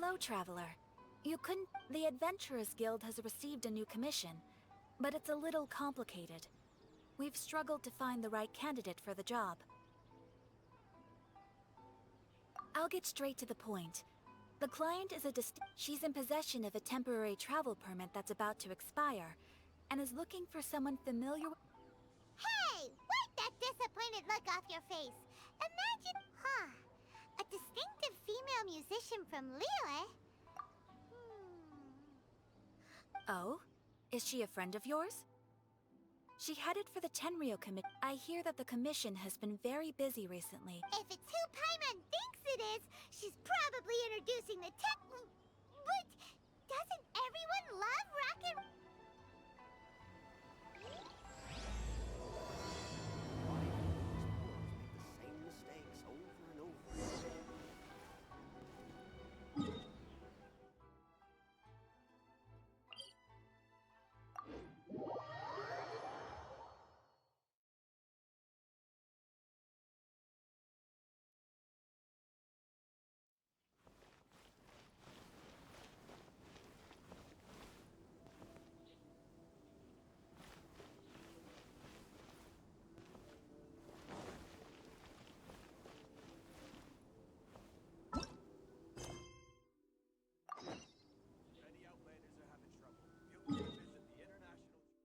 Hello, Traveler. You couldn't... The Adventurers Guild has received a new commission, but it's a little complicated. We've struggled to find the right candidate for the job. I'll get straight to the point. The client is she's in possession of a temporary travel permit that's about to expire, and is looking for someone familiar with... Hey! Wipe that disappointed look off your face! Imagine... A distinctive female musician from Liyue? Oh? Is she a friend of yours? She headed for the Tenryou Commission. I hear that the commission has been very busy recently. If it's who Paimon thinks it is, she's probably introducing the But doesn't everyone love rock and... Make the same mistakes over and over again. Many outlanders are having trouble. You'll need to visit the international...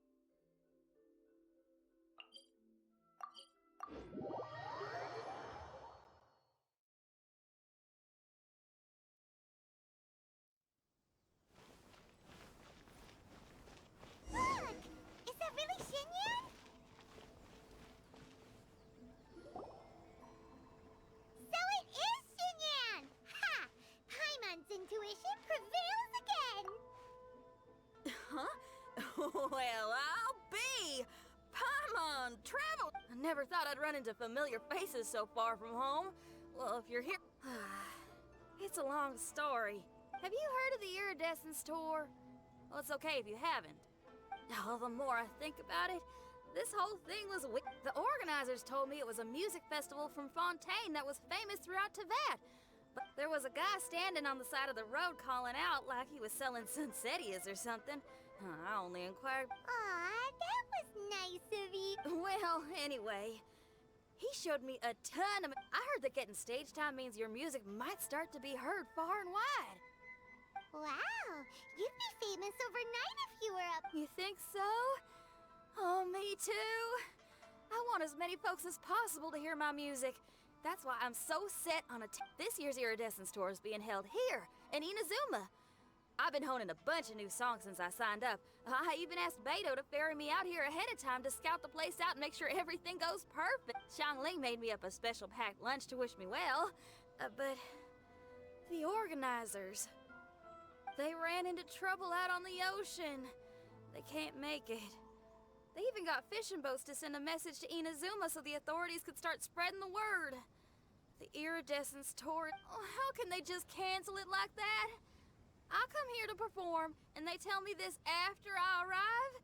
Look! Is that really Xinyan? So it is Xinyan! Ha! Paimon's intuition prevails again! Huh? Well, I'll be! Paimon, travel! I never thought I'd run into familiar faces so far from home. Well, if you're here... It's a long story. Have you heard of the Iridescence Tour? Well, it's okay if you haven't. Oh, the more I think about it, this whole thing was the organizers told me it was a music festival from Fontaine that was famous throughout Teyvat. But there was a guy standing on the side of the road calling out like he was selling Sunsetias or something. I only inquired... Aw, that was nice of you. Well, anyway, he showed me a ton of... I heard that getting stage time means your music might start to be heard far and wide. Wow, you'd be famous overnight if you were up. You think so? Oh, me too. I want as many folks as possible to hear my music. That's why I'm so set on this year's Iridescence Tour is being held here, in Inazuma. I've been honing a bunch of new songs since I signed up. I even asked Beidou to ferry me out here ahead of time to scout the place out and make sure everything goes perfect. Xiangling made me up a special packed lunch to wish me well. But the organizers, they ran into trouble out on the ocean. They can't make it. They even got fishing boats to send a message to Inazuma so the authorities could start spreading the word. The Iridescence Tour, how can they just cancel it like that? I come here to perform, and they tell me this after I arrive?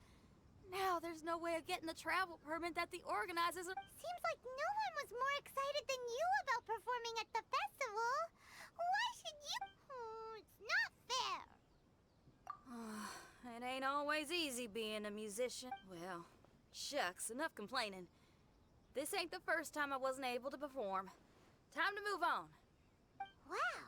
Now there's no way of getting the travel permit that the organizers are... Seems like no one was more excited than you about performing at the festival. Why should you... it's not fair. It ain't always easy being a musician. Well, shucks, enough complaining. This ain't the first time I wasn't able to perform. Time to move on. Wow,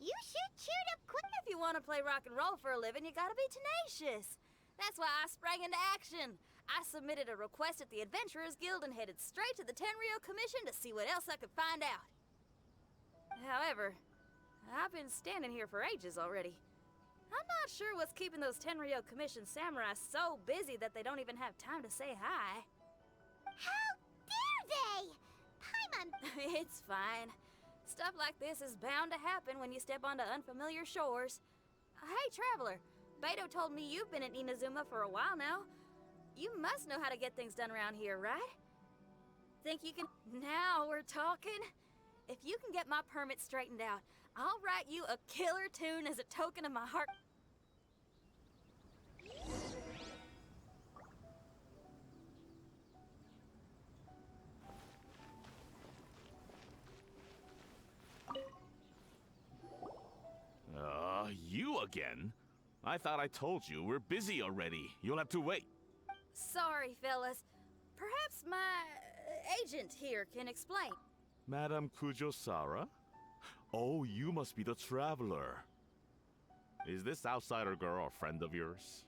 you sure cheered up quick. If you want to play rock and roll for a living, you gotta be tenacious. That's why I sprang into action. I submitted a request at the Adventurers Guild and headed straight to the Tenryou Commission to see what else I could find out. However, I've been standing here for ages already. I'm not sure what's keeping those Tenryou Commission samurai so busy that they don't even have time to say hi. How dare they? Paimon... It's fine. Stuff like this is bound to happen when you step onto unfamiliar shores. Hey, Traveler. Beidou told me you've been in Inazuma for a while now. You must know how to get things done around here, right? Think you can... Now we're talking? If you can get my permit straightened out, I'll write you a killer tune as a token of my heart. again? I thought I told you we're busy already. You'll have to wait. Sorry, fellas. Perhaps my agent here can explain. Madame Kujo-Sara? Oh, you must be the traveler. Is this outsider girl a friend of yours?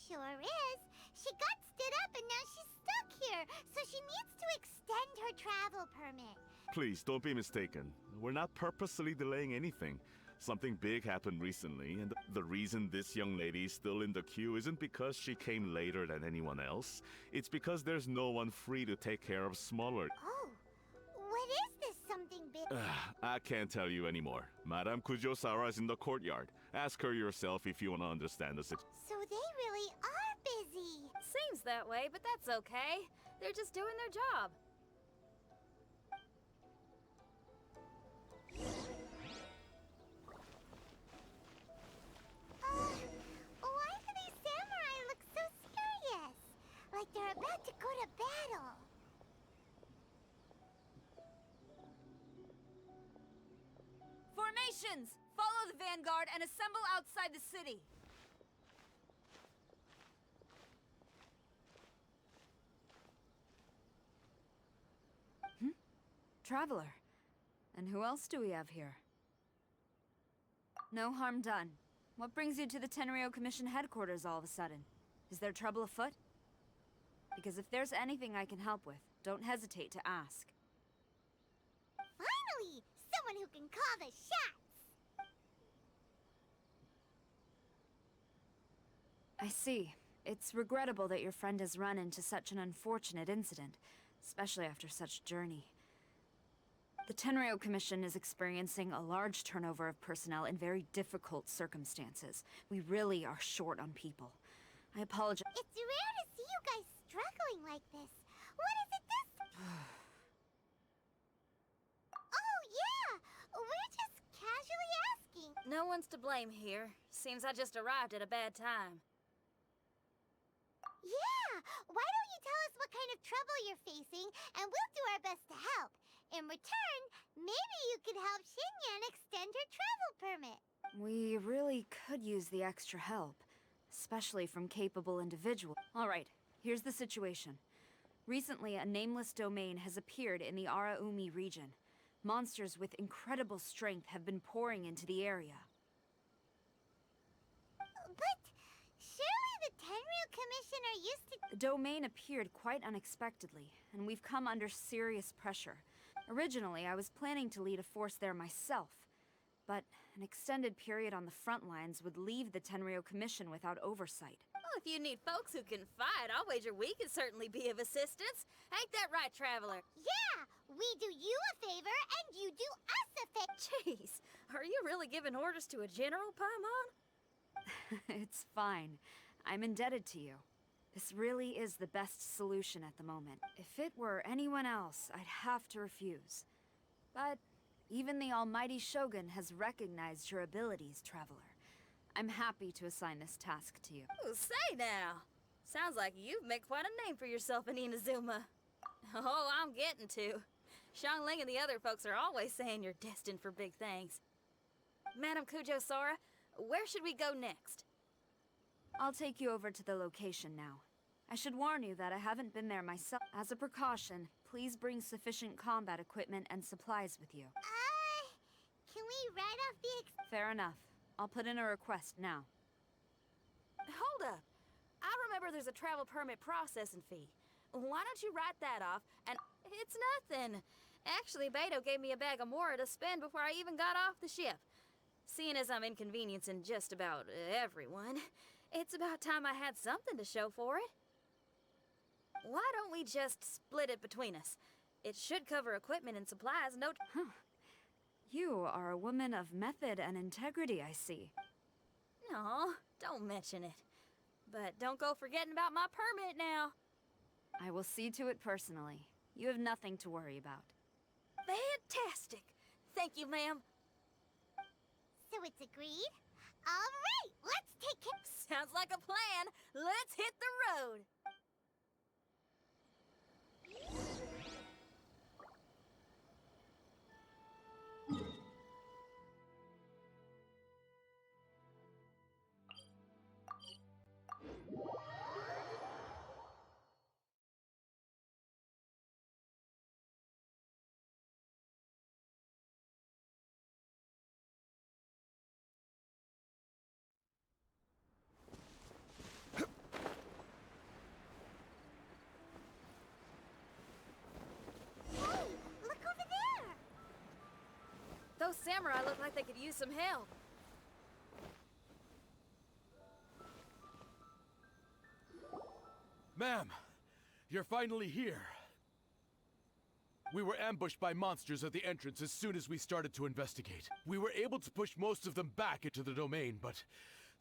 Sure is. She got stood up and now she's stuck here, so she needs to extend her travel permit. Please, don't be mistaken. We're not purposely delaying anything. Something big happened recently, and the reason this young lady is still in the queue isn't because she came later than anyone else. It's because there's no one free to take care of smaller... Oh, what is this something big? I can't tell you anymore. Madame Kujo-Sara is in the courtyard. Ask her yourself if you want to understand the situation. So they really are busy. Seems that way, but that's okay. They're just doing their job. Why do these samurai look so serious? Like they're about to go to battle. Formations! Follow the vanguard and assemble outside the city. Traveler. And who else do we have here? No harm done. What brings you to the Tenryo Commission headquarters all of a sudden? Is there trouble afoot? Because if there's anything I can help with, don't hesitate to ask. Finally! Someone who can call the shots! I see. It's regrettable that your friend has run into such an unfortunate incident, especially after such a journey. The Tenryo Commission is experiencing a large turnover of personnel in very difficult circumstances. We really are short on people. I apologize. It's rare to see you guys struggling like this. What is it this... Oh, yeah! We're just casually asking. No one's to blame here. Seems I just arrived at a bad time. Yeah! Why don't you tell us what kind of trouble you're facing, and we'll do our best to help. In return, maybe you could help Xinyan extend her travel permit. We really could use the extra help, especially from capable individuals. All right, here's the situation. Recently, a nameless domain has appeared in the Araumi region. Monsters with incredible strength have been pouring into the area. But surely the Tenryu Commission are used to... The domain appeared quite unexpectedly, and we've come under serious pressure. Originally, I was planning to lead a force there myself, but an extended period on the front lines would leave the Tenryo Commission without oversight. Well, if you need folks who can fight, I'll wager we can certainly be of assistance. Ain't that right, Traveler? Yeah! We do you a favor, and you do us a favor. Jeez, are you really giving orders to a general, Paimon? It's fine. I'm indebted to you. This really is the best solution at the moment. If it were anyone else, I'd have to refuse. But even the almighty Shogun has recognized your abilities, Traveler. I'm happy to assign this task to you. Ooh, say now! Sounds like you've made quite a name for yourself in Inazuma. Oh, I'm getting to. Xiangling and the other folks are always saying you're destined for big things. Madame Kujo-Sara, where should we go next? I'll take you over to the location now. I should warn you that I haven't been there myself. As a precaution, please bring sufficient combat equipment and supplies with you. Can we write off the Fair enough. I'll put in a request now. Hold up. I remember there's a travel permit processing fee. Why don't you write that off and... It's nothing. Actually, Beto gave me a bag of mora to spend before I even got off the ship. Seeing as I'm inconveniencing just about everyone, it's about time I had something to show for it. Why don't we just split it between us? It should cover equipment and supplies, no... Huh. You are a woman of method and integrity, I see. No, don't mention it. But don't go forgetting about my permit now. I will see to it personally. You have nothing to worry about. Fantastic! Thank you, ma'am. So it's agreed? All right, let's take it. Sounds like a plan. Let's hit the road. samurai look like they could use some help. Ma'am, you're finally here. We were ambushed by monsters at the entrance as soon as we started to investigate. We were able to push most of them back into the domain, but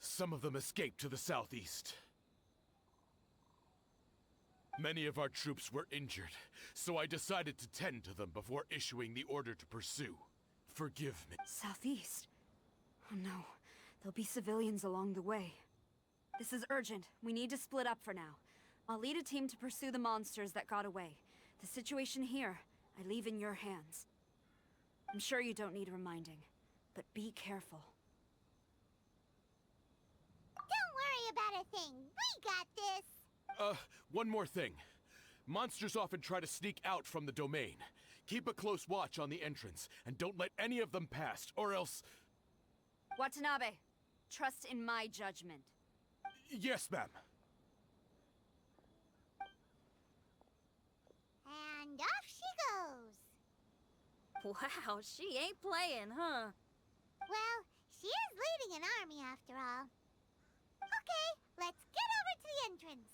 some of them escaped to the southeast. Many of our troops were injured, so I decided to tend to them before issuing the order to pursue. Forgive me. Southeast? Oh no, there'll be civilians along the way. This is urgent. We need to split up for now. I'll lead a team to pursue the monsters that got away. The situation here, I leave in your hands. I'm sure you don't need reminding, but be careful. Don't worry about a thing. We got this. One more thing. Monsters often try to sneak out from the domain. Keep a close watch on the entrance, and don't let any of them pass, or else... Watanabe, trust in my judgment. Yes, ma'am. And off she goes. Wow, she ain't playing, huh? Well, she is leading an army after all. Okay, let's get over to the entrance.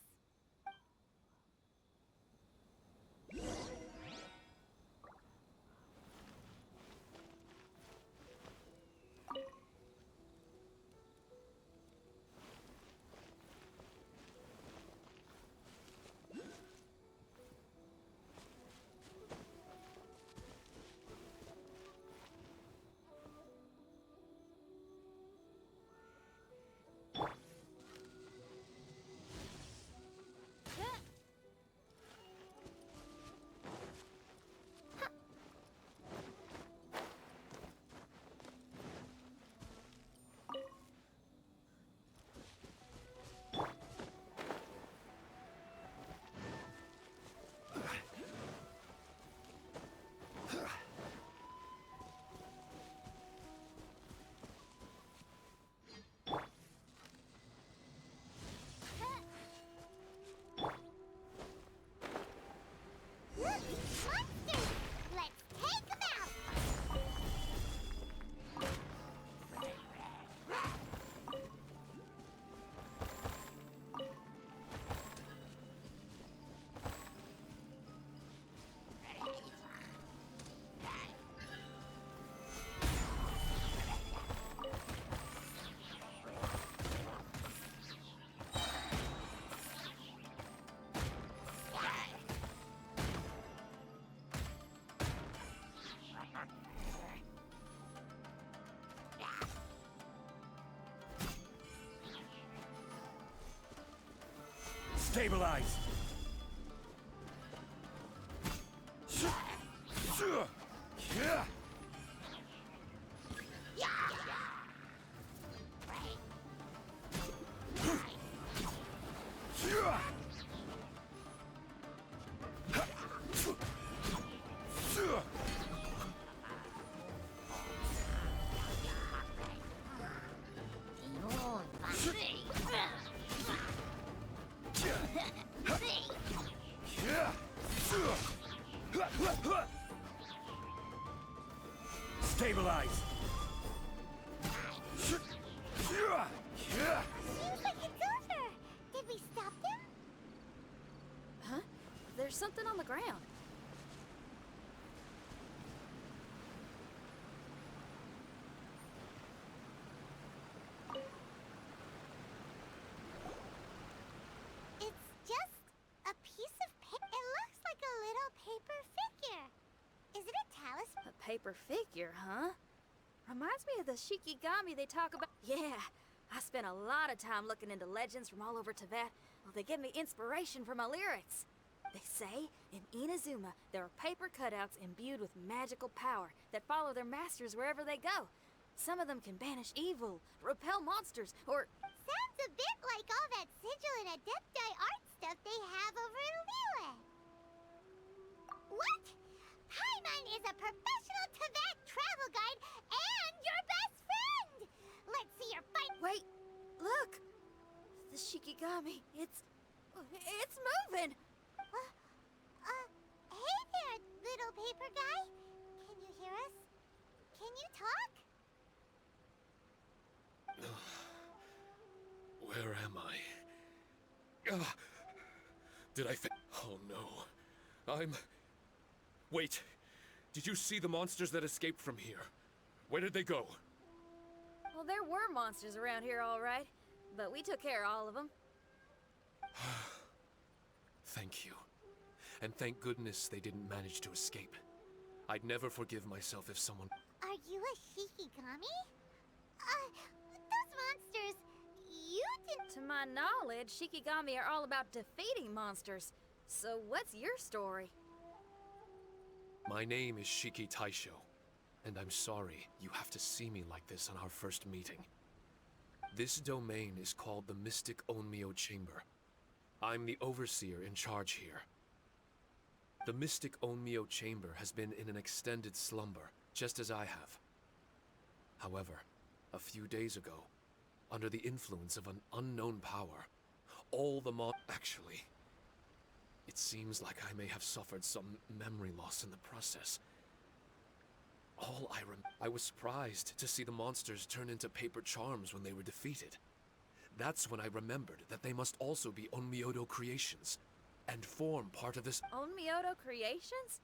Monsters! Let's take them out! Stabilize! Stabilize! Seems like it's over. Did we stop them? Huh? There's something on the ground. It's just a piece of paper. It looks like a little paper figure. Is it a talisman? A paper figure, huh? Reminds me of the Shikigami they talk about. Yeah, I spent a lot of time looking into legends from all over Tibet. Well, they give me inspiration for my lyrics. They say in Inazuma there are paper cutouts imbued with magical power that follow their masters wherever they go. Some of them can banish evil, repel monsters, or... Sounds a bit like all that sigil and adepti art stuff they have over in Liyue. What? Paimon is a professional Tibet travel guide and your best friend! Let's see your fight. Wait, look! The Shikigami, it's moving! Hey there, little paper guy. Can you hear us? Can you talk? Where am I? Did I Oh no. Wait. Did you see the monsters that escaped from here? Where did they go? Well, there were monsters around here, all right. But we took care of all of them. Thank you. And thank goodness they didn't manage to escape. I'd never forgive myself if someone... Are you a Shikigami? Those monsters, you didn't... To my knowledge, Shikigami are all about defeating monsters. So what's your story? My name is Shiki Taisho, and I'm sorry you have to see me like this on our first meeting. This domain is called the Mystic Onmyo Chamber. I'm the overseer in charge here. The Mystic Onmyo Chamber has been in an extended slumber, just as I have. However, a few days ago, under the influence of an unknown power, all the Actually, it seems like I may have suffered some memory loss in the process. I was surprised to see the monsters turn into paper charms when they were defeated. That's when I remembered that they must also be Onmyodo creations, and form part of this... Onmyodo creations?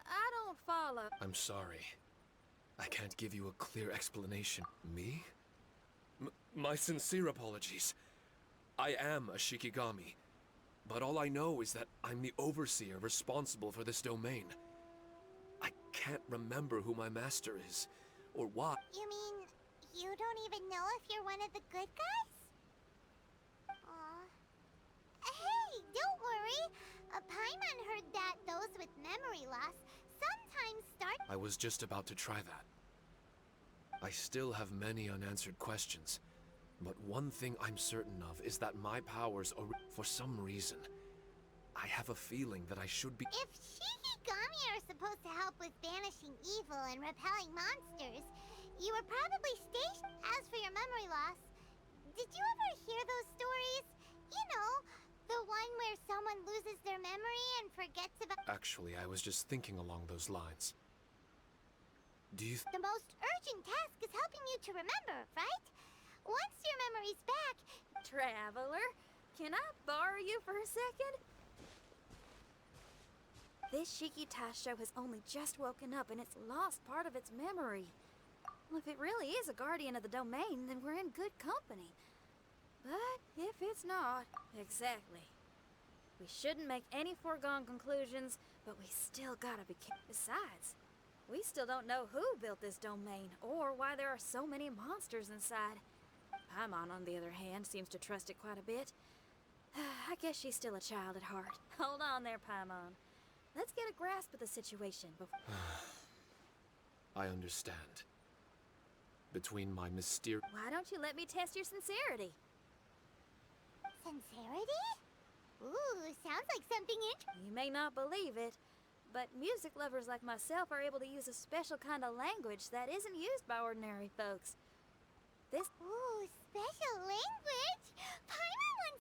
I don't follow. I'm sorry. I can't give you a clear explanation. Me? My sincere apologies. I am a Shikigami, but all I know is that I'm the overseer responsible for this domain. I can't remember who my master is, or what. You mean you don't even know if you're one of the good guys? Aw. Hey, don't worry. Paimon heard that those with memory loss sometimes start... I was just about to try that. I still have many unanswered questions, but one thing I'm certain of is that my powers are... For some reason, I have a feeling that I should be... If Shikigami are supposed to help with banishing evil and repelling monsters, you were probably stationed. As for your memory loss, did you ever hear those stories? You know, the one where someone loses their memory and forgets about... Actually, I was just thinking along those lines. Do you... The most urgent task is helping you to remember, right? Once your memory's back... Traveler, can I borrow you for a second? This Shiki Taisho has only just woken up and it's lost part of its memory. Well, if it really is a guardian of the domain, then we're in good company. But if it's not... Exactly. We shouldn't make any foregone conclusions, but we still gotta be careful. Besides, we still don't know who built this domain, or why there are so many monsters inside. Paimon, on the other hand, seems to trust it quite a bit. I guess she's still a child at heart. Hold on there, Paimon. Let's get a grasp of the situation before... I understand. Between my mysterious... Why don't you let me test your sincerity? Sincerity? Ooh, sounds like something You may not believe it, but music lovers like myself are able to use a special kind of language that isn't used by ordinary folks. This... Ooh, special language? Paimon